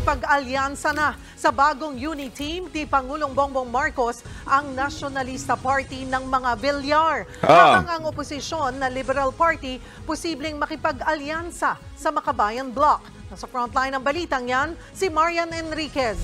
makipag-alyansa na sa bagong unity team ni Pangulong Bongbong Marcos ang Nationalista Party ng mga Villar. Habang ang oposisyon na Liberal Party posibleng makipag-alyansa sa Makabayan Bloc. Nasa frontline ng balitang yan, si Marian Enriquez.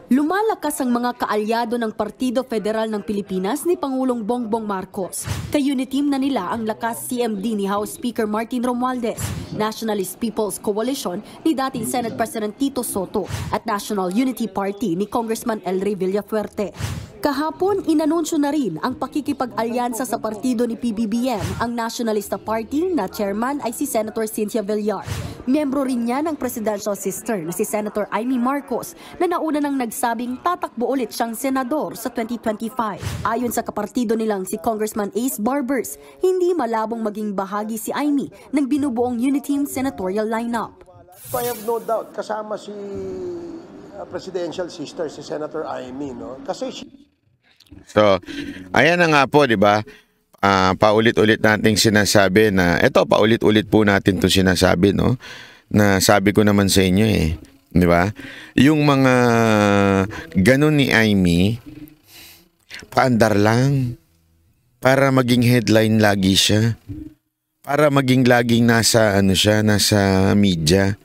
Lumalakas ang mga kaalyado ng Partido Federal ng Pilipinas ni Pangulong Bongbong Marcos. Ka-uniteam na nila ang lakas CMD ni House Speaker Martin Romualdez, Nationalist People's Coalition ni dating Senate President Tito Soto at National Unity Party ni Congressman El Rey Villafuerte. Kahapon, inanunsyo na rin ang pakikipag-alyansa sa partido ni PBBM ang Nationalista Party na chairman ay si Senator Cynthia Villar. Miyembro rin niya ng presidential sister na si Senator Amy Marcos na nauna nang nagsabing tatakbo ulit siyang senador sa 2025. Ayon sa kapartido nilang si Congressman Ace Barbers, hindi malabong maging bahagi si Amy ng binubuong Uniteam senatorial lineup. I have no doubt kasama si presidential sister si Senator Amy, no? Kasi so, ayan na nga po, di ba? Paulit-ulit nating sinasabi na, eto, paulit-ulit po natin to sinasabi, no? Na sabi ko naman sa inyo eh, di ba? Yung mga ganun ni Amy, paandar lang. Para maging headline lagi siya. Para maging laging nasa, ano siya, nasa media.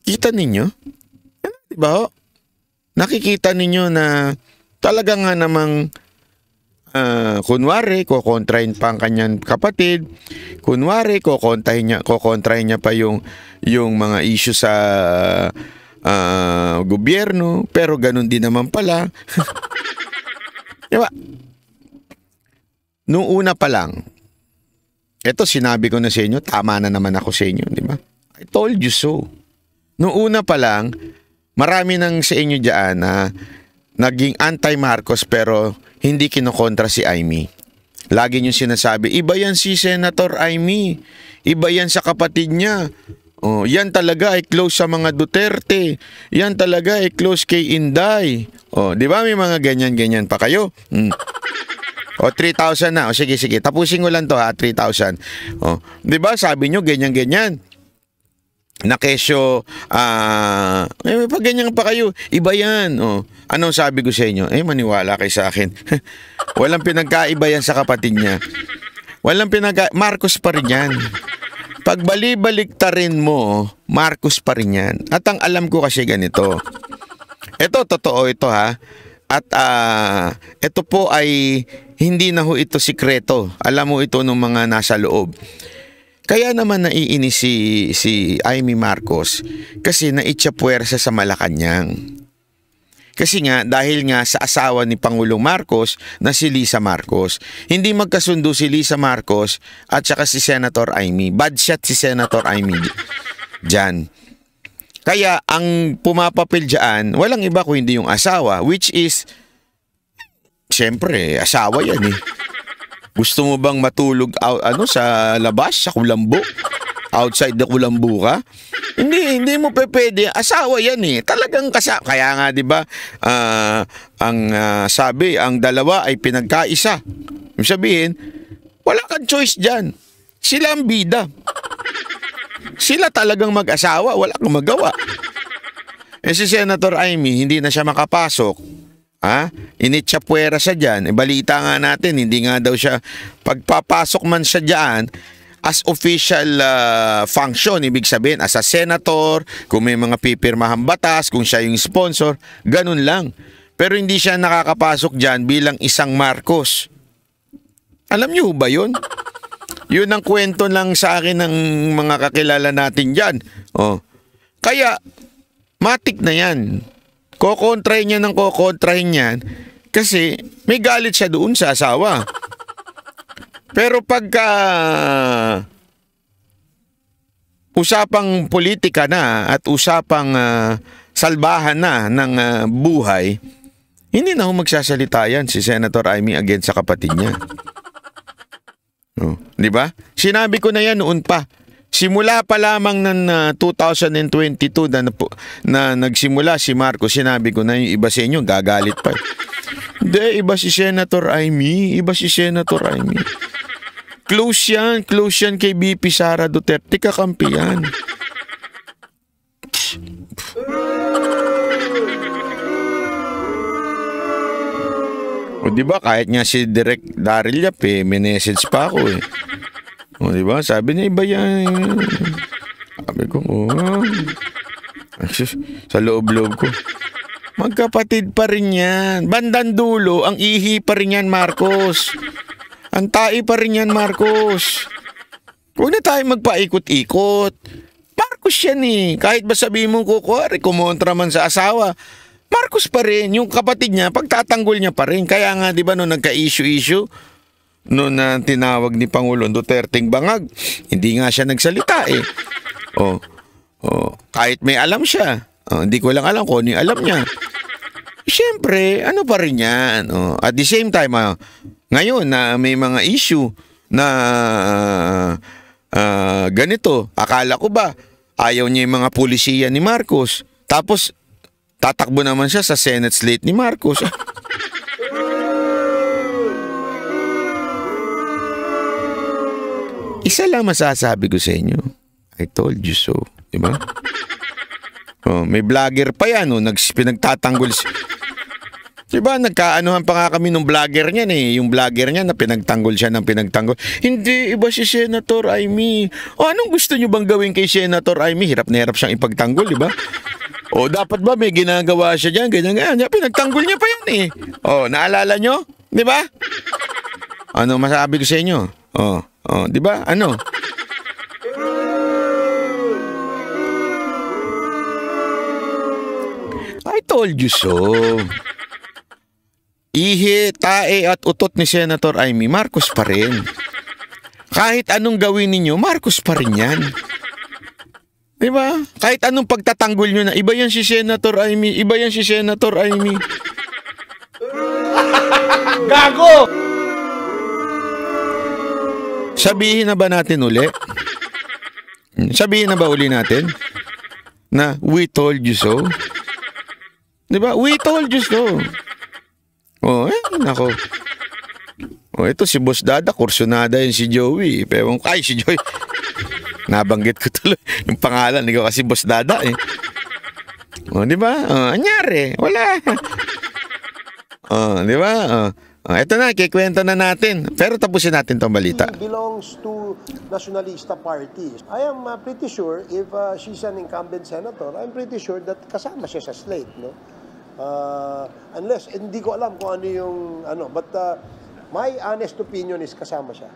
Kita ninyo? Di ba? Nakikita ninyo na talaga nga namang kunwari, kukontrahin pa ang kanyang kapatid. Kunwari, kukontrahin niya pa yung mga issue sa gobyerno. Pero ganun din naman pala. Diba? Noong una pa lang, eto sinabi ko na sa inyo, tama na naman ako sa inyo, di ba? I told you so. Noong una pa lang, marami nang sa inyo dyan na naging anti-Marcos pero hindi kinokontra si Amy. Lagi nyo sinasabi, iba yan si Senator Amy. Iba yan sa kapatid niya. Oh, yan talaga ay close sa mga Duterte. Yan talaga ay close kay Inday. Oh, di ba may mga ganyan-ganyan pa kayo? O 3,000 na. O sige, tapusin ko lang to ha, 3,000. O, di ba sabi nyo ganyan-ganyan? Na kesyo, may pag ganyan pa kayo, iba yan. O, anong sabi ko sa inyo? Maniwala kayo sa akin. Walang pinagkaiba yan sa kapatid niya. Marcos pa rin yan. Pag bali-baliktarin mo, Marcos pa rin yan. At ang alam ko kasi ganito. Ito, totoo ito ha. At ito po ay hindi na ho ito sikreto. Alam mo ito ng mga nasa loob. Kaya naman naiinis si Amy Marcos kasi naitsa puwersa sa Malacanang. Kasi nga, dahil nga sa asawa ni Pangulong Marcos na si Lisa Marcos, hindi magkasundo si Lisa Marcos at saka si Senator Amy. Bad shot si Senator Amy dyan. Kaya ang pumapapil dyan, walang iba kung hindi yung asawa, which is, siyempre, asawa yan eh. Gusto mo bang matulog sa labas, sa kulambo? Outside the kulambo ka? Hindi mo pwede. Asawa yan eh. Talagang kaya nga 'di ba? Sabi, ang dalawa ay pinagkaisa. Ibig sabihin, wala kang choice diyan. Sila ang bida. Sila talagang mag-asawa, wala kang magawa. Si Senator Amy, hindi na siya makapasok. Initsa puwera siya dyan. Balita nga natin, hindi nga daw siya, pagpapasok man siya dyan, as official function, ibig sabihin, as a senator, kung may mga pipirmahang batas, kung siya yung sponsor, ganun lang. Pero hindi siya nakakapasok dyan bilang isang Marcos. Alam niyo ba yun? Yun ang kwento lang sa akin ng mga kakilala natin dyan. Kaya, matik na yan. Kokontrahin niya ng kokontrahin yan kasi may galit siya doon sa asawa. Pero pagka usapang politika na at usapang salbahan na ng buhay, hindi na ho magsasalita yan si Senator Amy against sa kapatid niya. Di ba? Sinabi ko na yan noon pa. Simula pa lamang ng 2022 na nagsimula si Marcos, sinabi ko na yung iba sa inyo, gagalit pa. Hindi, iba si Senator Amy. Close yan kay BP Sara Duterte, kakampi yan. O di ba kahit nga si Direk Daryl Yap may message pa ako eh. O di ba? Sabi niya iba yan. Sabi ko, sa loob-loob ko. Magkapatid pa rin yan. Bandang dulo, ang ihi pa rin yan, Marcos. Ang tae pa rin yan, Marcos. Huwag na tayo magpaikot-ikot. Marcos yan eh. Kahit ba sabihin mo kumontra man sa asawa, Marcos pa rin. Yung kapatid niya, pagtatanggol niya pa rin. Kaya nga, di ba, nung nagka-issue, noon na tinawag ni Pangulong Duterteng bangag, hindi nga siya nagsalita eh. Kahit may alam siya, hindi ko lang alam kung ano yung alam niya. Siyempre, ano pa rin yan. At the same time, ngayon na may mga issue na ganito, akala ko ba, ayaw niya yung mga pulisiya ni Marcos. Tapos, tatakbo naman siya sa Senate slate ni Marcos. Isa lang masasabi ko sa inyo. I told you so. Diba? May vlogger pa yan. Pinagtatanggol. Diba? Nagkaanuhan pa nga kami nung vlogger niyan eh. Yung vlogger niya na pinagtanggol siya ng pinagtanggol. Hindi, iba si Senator Amy. Anong gusto nyo bang gawin kay Senator Amy? Hirap na hirap siyang ipagtanggol, diba? Dapat ba may ginagawa siya dyan? Ganyan. Pinagtanggol niya pa yan eh. Naalala nyo? Diba? Ano masabi ko sa inyo? Diba? Ano? I told you so. Ihi, tae at utot ni Senator Amy, Marcos pa rin. Kahit anong gawin ninyo, Marcos pa rin yan. Diba? Kahit anong pagtatanggol nyo na, iba yan si Senator Amy, iba yan si Senator Amy. Gago! Sabihin na ba natin uli? Sabihin na ba uli natin? Na, we told you so? Diba? We told you so. Nako. Ito si Boss Dada, kursunada yun si Joey. Si Joey. Nabanggit ko tuloy yung pangalan. Ikaw kasi Boss Dada eh. Diba? Anyari. Wala. Diba? Ito na, kikwento na natin. Pero tapusin natin tong balita. He belongs to Nationalista Party. I am pretty sure if she's an incumbent senator, I'm pretty sure that kasama siya sa slate, no? Unless, hindi ko alam kung ano yung, but my honest opinion is kasama siya.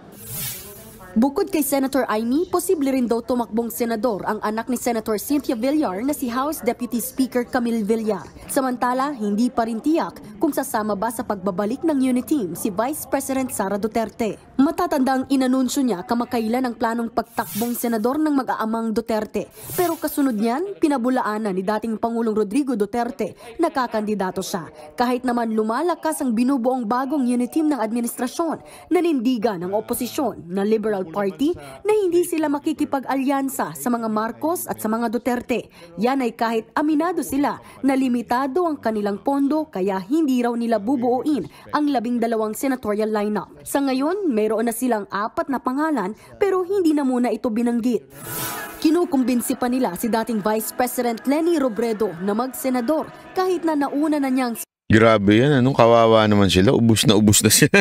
Bukod kay Senator Amy, posible rin daw tumakbong senador ang anak ni Senator Cynthia Villar na si House Deputy Speaker Camille Villar. Samantala, hindi pa rin tiyak kung sasama ba sa pagbabalik ng Uniteam si Vice President Sara Duterte. Matatandang inanunsyo niya kamakailan ang planong pagtakbong senador ng mag-aamang Duterte. Pero kasunod niyan, pinabulaanan ni dating Pangulong Rodrigo Duterte na kakandidato siya. Kahit naman lumalakas ang binubuong bagong Uniteam ng administrasyon, nanindigan ng oposisyon na Liberal Party na hindi sila makikipag-alyansa sa mga Marcos at sa mga Duterte. Yan ay kahit aminado sila na limitado ang kanilang pondo kaya hindi raw nila bubuuin ang 12 senatorial lineup. Sa ngayon, mayroon na silang 4 na pangalan pero hindi na muna ito binanggit. Kinukumbinsi pa nila si dating Vice President Leni Robredo na mag-senador kahit na nauna na niyang... Grabe yan, kawawa naman sila. Ubus na sila.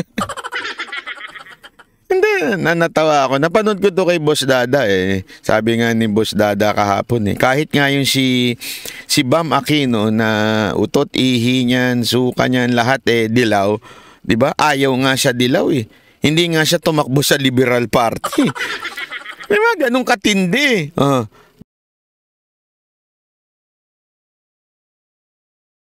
Hindi, natawa ako. Napanood ko to kay Boss Dada eh. Sabi nga ni Boss Dada kahapon eh. Kahit nga yung si Bam Aquino na utot, ihi niyan, suka niyan, lahat dilaw. Diba? Ayaw nga siya dilaw eh. Hindi nga siya tumakbo sa Liberal Party. Diba? Ganun katindi.